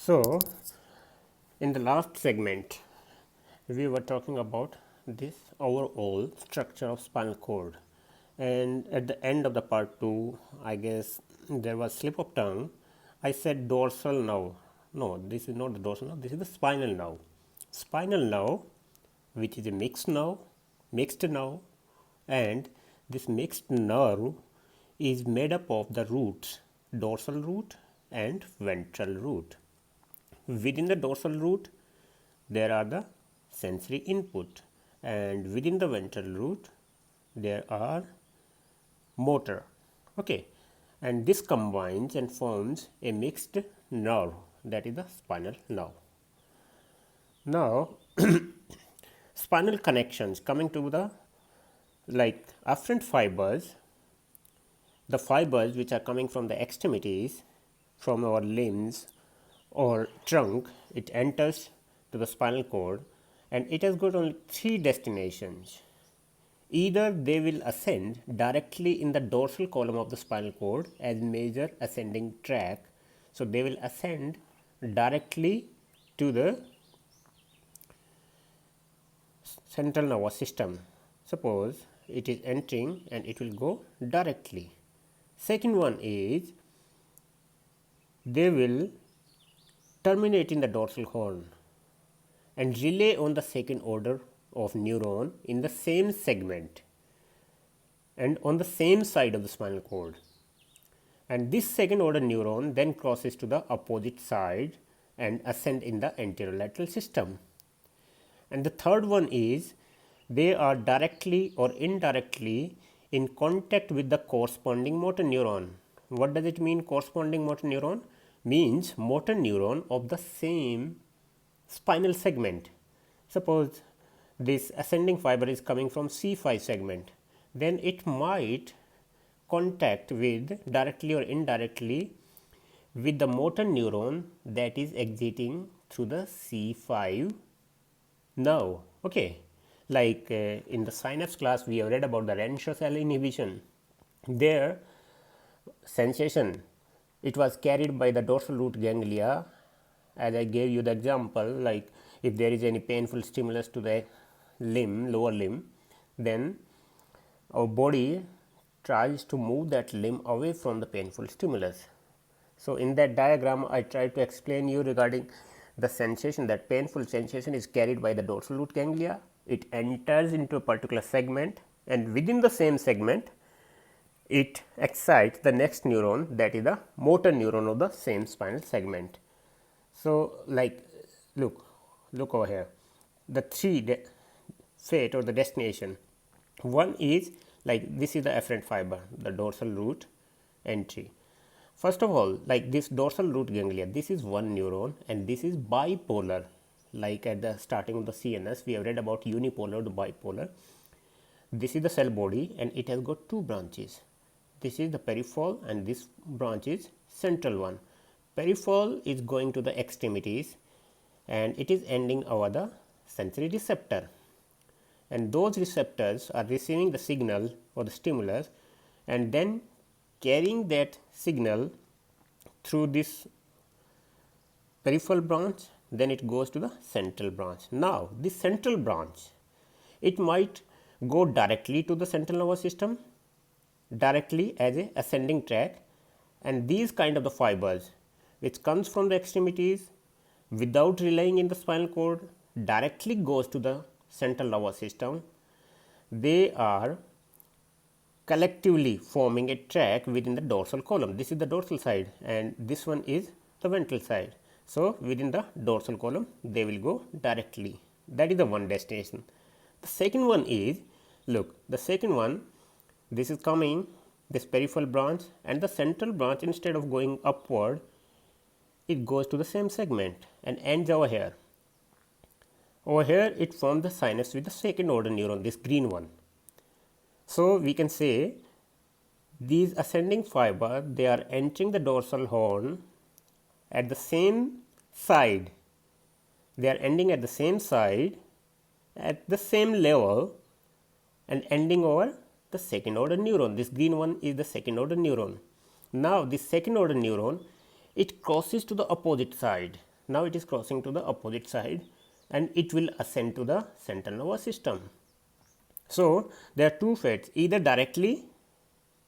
So, in the last segment, we were talking about this overall structure of spinal cord, and at the end of the part 2, I guess there was slip of tongue. I said dorsal nerve. No, this is not the dorsal nerve, this is the spinal nerve. Spinal nerve, which is a mixed nerve, and this mixed nerve is made up of the roots, dorsal root and ventral root. Within the dorsal root, there are the sensory input, and within the ventral root, there are motor. Okay, and this combines and forms a mixed nerve, that is the spinal nerve. Now, spinal connections, coming to the like afferent fibers, the fibers which are coming from the extremities, from our limbs or trunk, it enters to the spinal cord, and it has got only three destinations. Either they will ascend directly in the dorsal column of the spinal cord as major ascending track, so they will ascend directly to the central nervous system. Suppose it is entering and it will go directly. Second one is they will terminate in the dorsal horn and relay on the second order of neuron in the same segment and on the same side of the spinal cord. And this second order neuron then crosses to the opposite side and ascend in the anterolateral system. And the third one is they are directly or indirectly in contact with the corresponding motor neuron. What does it mean, corresponding motor neuron? Means motor neuron of the same spinal segment. Suppose this ascending fiber is coming from C5 segment, then it might contact with directly or indirectly with the motor neuron that is exiting through the C5 nerve. Okay, like in the synapse class we have read about the Renshaw cell inhibition. There sensation, it was carried by the dorsal root ganglia, as I gave you the example, like if there is any painful stimulus to the limb, lower limb, then our body tries to move that limb away from the painful stimulus. So, in that diagram I tried to explain you regarding the sensation, that painful sensation is carried by the dorsal root ganglia. It enters into a particular segment, and within the same segment it excites the next neuron, that is the motor neuron of the same spinal segment. So, like look over here, the three fate or the destination. One is like this is the efferent fiber, the dorsal root entry. First of all, like this dorsal root ganglia, this is one neuron and this is bipolar. Like at the starting of the CNS, we have read about unipolar to bipolar. This is the cell body and it has got two branches. This is the peripheral and this branch is central one. Peripheral is going to the extremities and it is ending over the sensory receptor, and those receptors are receiving the signal or the stimulus and then carrying that signal through this peripheral branch, then it goes to the central branch. Now, this central branch, it might go directly to the central nervous system, directly as a ascending track, and these kind of the fibers which comes from the extremities without relying in the spinal cord directly goes to the central nervous system. They are collectively forming a track within the dorsal column. This is the dorsal side and this one is the ventral side. So, within the dorsal column they will go directly. That is the one destination. The second one is, look, the second one, this is coming, this peripheral branch, and the central branch, instead of going upward, it goes to the same segment and ends over here. Over here it forms the synapse with the second order neuron, this green one. So, we can say these ascending fiber, they are entering the dorsal horn at the same side, they are ending at the same side at the same level and ending over the second order neuron. This green one is the second order neuron. Now, this second order neuron, it crosses to the opposite side. Now it is crossing to the opposite side and it will ascend to the central nervous system. So, there are two fates, either directly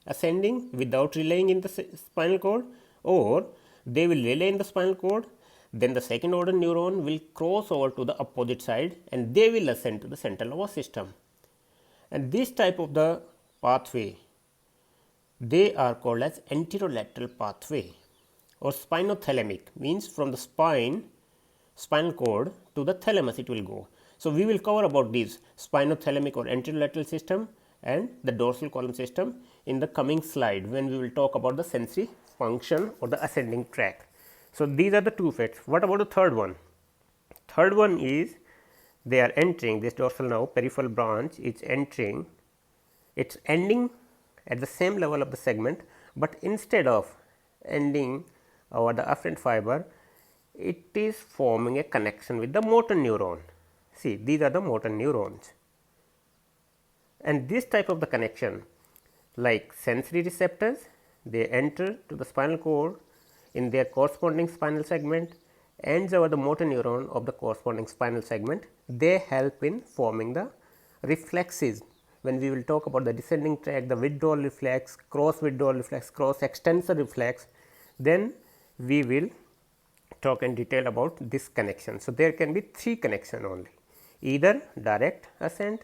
ascending without relaying in the spinal cord, or they will relay in the spinal cord, then the second order neuron will cross over to the opposite side and they will ascend to the central nervous system. And this type of the pathway, they are called as anterolateral pathway or spinothalamic, means from the spinal cord to the thalamus it will go. So, we will cover about this spinothalamic or anterolateral system and the dorsal column system in the coming slide when we will talk about the sensory function or the ascending tract. So, these are the two fates. What about the third one? Third one is they are entering this dorsal nerve peripheral branch is entering, it is ending at the same level of the segment, but instead of ending over the afferent fiber, it is forming a connection with the motor neuron. See, these are the motor neurons, and this type of the connection, like sensory receptors, they enter to the spinal cord in their corresponding spinal segment, ends over the motor neuron of the corresponding spinal segment. They help in forming the reflexes. When we will talk about the descending tract, the withdrawal reflex, cross withdrawal reflex, cross extensor reflex, then we will talk in detail about this connection. So, there can be three connection only, either direct ascent,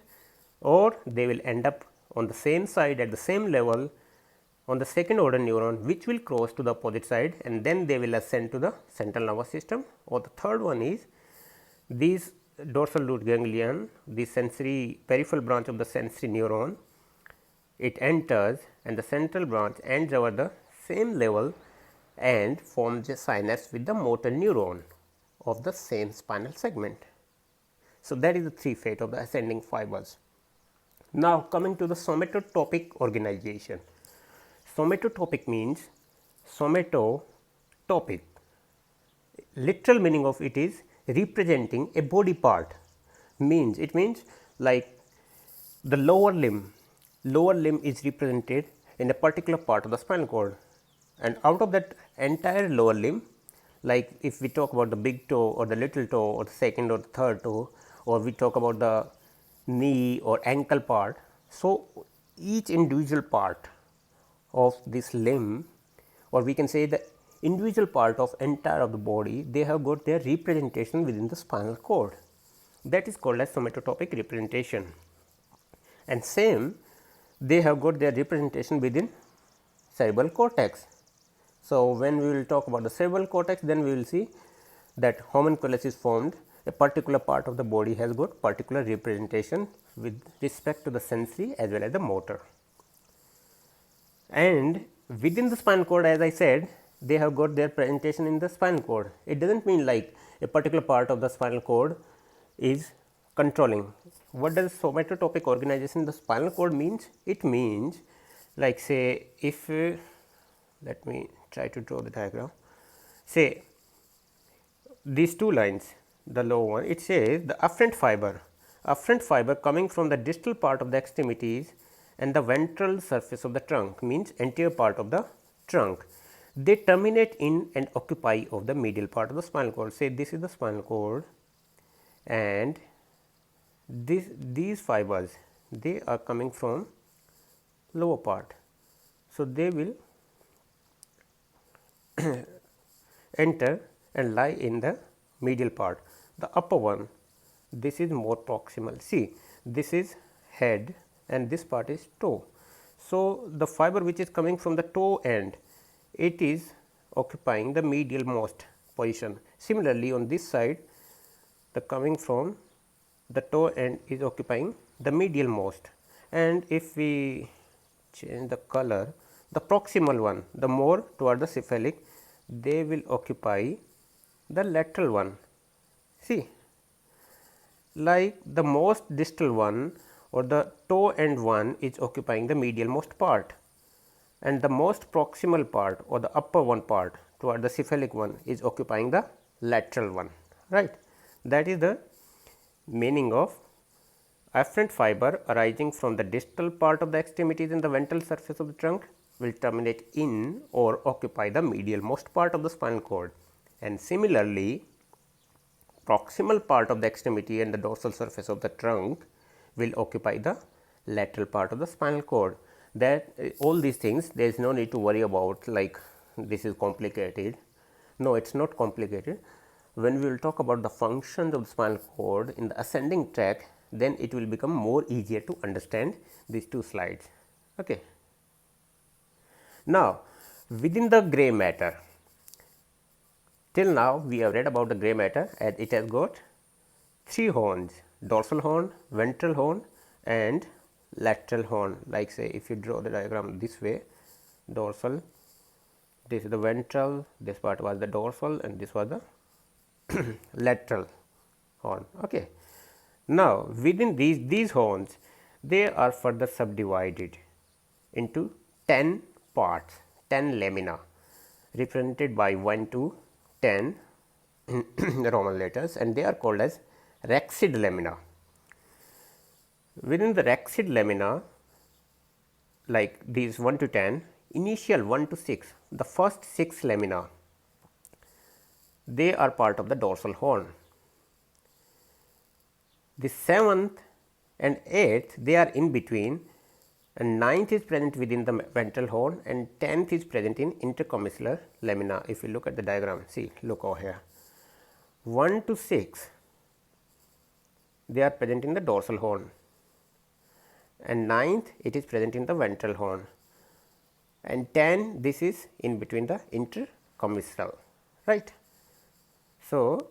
or they will end up on the same side at the same level on the second order neuron, which will cross to the opposite side and then they will ascend to the central nervous system. Or the third one is these dorsal root ganglion, the sensory peripheral branch of the sensory neuron, it enters and the central branch ends over the same level and forms a synapse with the motor neuron of the same spinal segment. So, that is the three fate of the ascending fibers. Now, coming to the somatotopic organization. Somatotopic means somatotopic, literal meaning of it is representing a body part, means it means like the lower limb is represented in a particular part of the spinal cord, and out of that entire lower limb, like if we talk about the big toe or the little toe or the second or the third toe, or we talk about the knee or ankle part. So, each individual part of this limb, or we can say the individual part of entire of the body, they have got their representation within the spinal cord, that is called as somatotopic representation, and same they have got their representation within cerebral cortex. So, when we will talk about the cerebral cortex, then we will see that homunculus is formed, a particular part of the body has got particular representation with respect to the sensory as well as the motor. And within the spinal cord, as I said, they have got their presentation in the spinal cord. It does not mean like a particular part of the spinal cord is controlling. What does somatotopic organization in the spinal cord means? It means like say if let me try to draw the diagram. Say these two lines, the lower one, it says the afferent fiber coming from the distal part of the extremities and the ventral surface of the trunk, means anterior part of the trunk. They terminate in and occupy of the medial part of the spinal cord. Say this is the spinal cord, and these fibers, they are coming from lower part. So, they will enter and lie in the medial part. The upper one, this is more proximal. See, this is head and this part is toe. So, the fiber which is coming from the toe end, it is occupying the medial most position. Similarly, on this side, the coming from the toe end is occupying the medial most, and if we change the color, the proximal one, the more toward the cephalic, they will occupy the lateral one. See, like the most distal one or the toe end one is occupying the medial most part, and the most proximal part or the upper one part toward the cephalic one is occupying the lateral one, right. That is the meaning of afferent fiber arising from the distal part of the extremities in the ventral surface of the trunk will terminate in or occupy the medial most part of the spinal cord. And similarly, proximal part of the extremity and the dorsal surface of the trunk will occupy the lateral part of the spinal cord. That all these things, there is no need to worry about like this is complicated. No, it is not complicated. When we will talk about the functions of the spinal cord in the ascending track, then it will become more easier to understand these two slides. Okay. Now, within the gray matter, till now we have read about the gray matter as it has got three horns: dorsal horn, ventral horn and lateral horn. Like say if you draw the diagram this way, dorsal, this is the ventral, this part was the dorsal and this was the lateral horn. Okay. Now, within these horns, they are further subdivided into 10 parts, 10 lamina represented by 1 to 10 in Roman letters, and they are called as rexid lamina. Within the rexid lamina, like these 1 to 10, initial 1 to 6, the first 6 lamina, they are part of the dorsal horn. The 7th and 8th, they are in between, and 9th is present within the ventral horn and 10th is present in intercommissular lamina. If you look at the diagram, see, look over here, 1 to 6, they are present in the dorsal horn, and 9th it is present in the ventral horn, and 10 this is in between the intercommissural, right. So,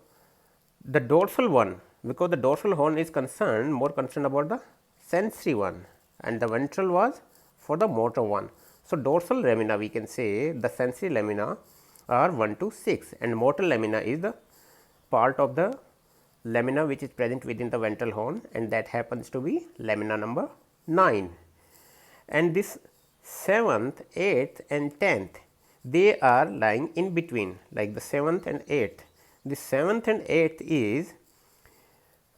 the dorsal one, because the dorsal horn is more concerned about the sensory one, and the ventral was for the motor one. So, dorsal lamina we can say the sensory lamina are 1 to 6 and motor lamina is the part of the lamina which is present within the ventral horn, and that happens to be lamina number 9. And this 7th, 8th and 10th, they are lying in between, like the 7th and 8th. The 7th and 8th is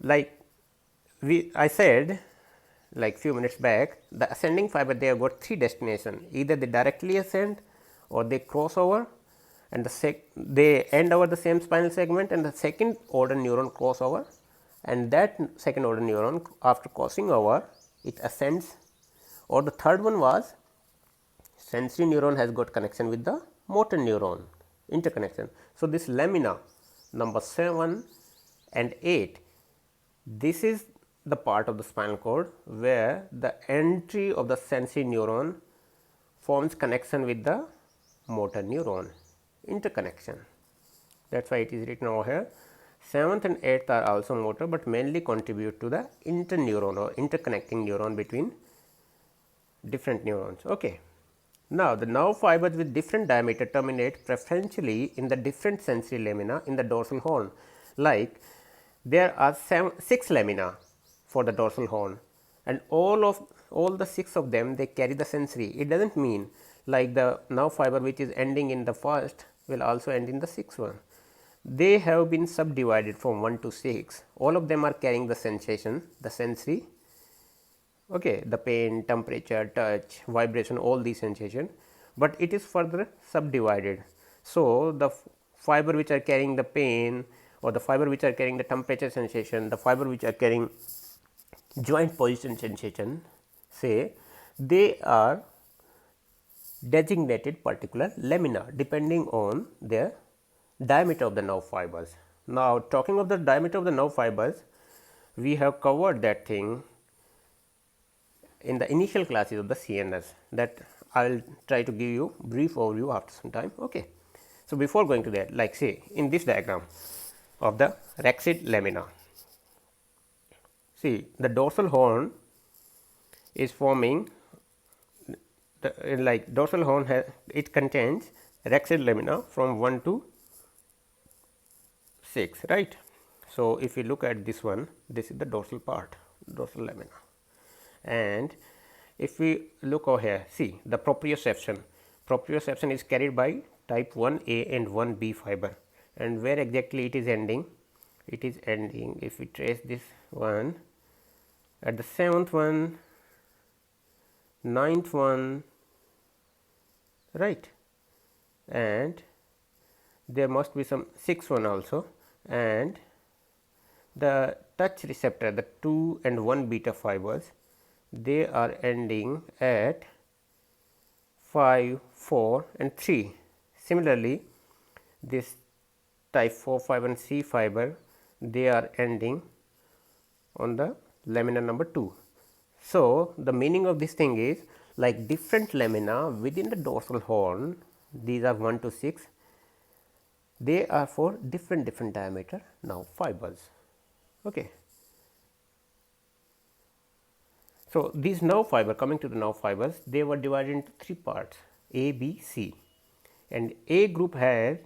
like I said like few minutes back, the ascending fiber, they have got three destinations, either they directly ascend or they cross over, and they end over the same spinal segment, and the second order neuron cross over, and that second order neuron after crossing over it ascends, or the third one was sensory neuron has got connection with the motor neuron, interconnection. So, this lamina number 7 and 8, this is the part of the spinal cord where the entry of the sensory neuron forms connection with the motor neuron, interconnection. That is why it is written over here. 7th and 8th are also motor, but mainly contribute to the interneuron or interconnecting neuron between different neurons. Okay. Now, the nerve fibers with different diameter terminate preferentially in the different sensory lamina in the dorsal horn. Like there are 6 lamina for the dorsal horn, and all the 6 of them, they carry the sensory. It does not mean like the nerve fiber which is ending in the first will also end in the 6th one. They have been subdivided from 1 to 6. All of them are carrying the sensation, the sensory, okay, the pain, temperature, touch, vibration, all these sensations, but it is further subdivided. So, the fiber which are carrying the pain, or the fiber which are carrying the temperature sensation, the fiber which are carrying joint position sensation, say they are designated particular lamina depending on their diameter of the nerve fibers. Now, talking of the diameter of the nerve fibers, we have covered that thing in the initial classes of the CNS, that I will try to give you brief overview after some time. Okay. So, before going to that, like say in this diagram of the rexid lamina, see the dorsal horn is forming like dorsal horn it contains rexid lamina from 1 to 6, right. So, if you look at this one, this is the dorsal part, dorsal lamina, and if we look over here, see the proprioception is carried by type 1A and 1B fiber, and where exactly it is ending? It is ending, if we trace this one, at the 7th one, 9th one, right, and there must be some 6th one also, and The touch receptor, the 2 and 1 beta fibers, they are ending at 5, 4 and 3. Similarly, this type 4 fiber and C fiber, they are ending on the lamina number 2. So, the meaning of this thing is like different lamina within the dorsal horn, these are 1 to 6, they are for different diameter nerve fibers. Okay. So, these nerve fiber, coming to the nerve fibers, they were divided into 3 parts A, B, C, and A group has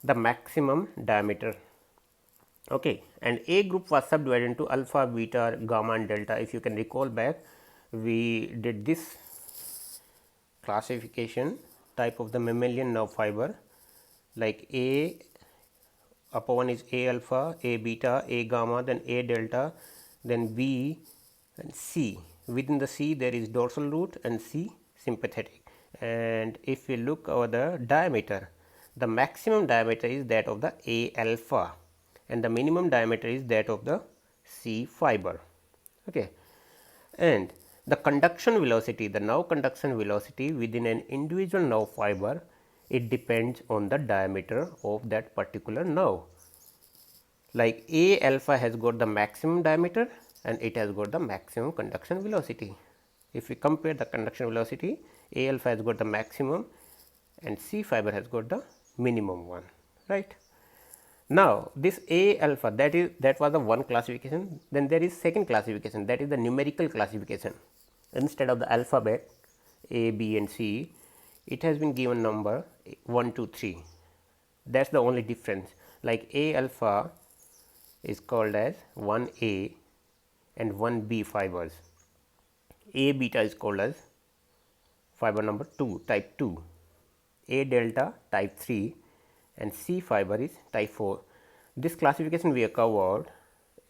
the maximum diameter. Okay. And A group was subdivided into alpha, beta, gamma and delta. If you can recall back, we did this classification type of the mammalian nerve fiber, like A upper one is A alpha, A beta, A gamma, then A delta, then B and C. Within the C there is dorsal root and C sympathetic. And if we look over the diameter, the maximum diameter is that of the A alpha and the minimum diameter is that of the C fiber. Okay. And the conduction velocity, the nerve conduction velocity within an individual nerve fiber, it depends on the diameter of that particular nerve. Like A alpha has got the maximum diameter and it has got the maximum conduction velocity. If we compare the conduction velocity, A alpha has got the maximum and C fiber has got the minimum one, right. Now, this A alpha, that was the one classification. Then there is second classification, that is the numerical classification. Instead of the alphabet A, B and C, it has been given number 1, 2, 3. That is the only difference. Like A alpha is called as 1A and 1B fibers. A beta is called as fiber number 2, type 2. A delta type 3 and C fiber is type 4. This classification we have covered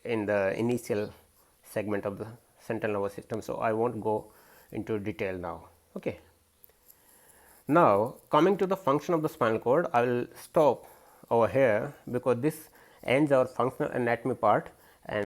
in the initial segment of the central nervous system. So, I will not go into detail now. Okay. Now, coming to the function of the spinal cord, I will stop over here because this ends our functional anatomy part.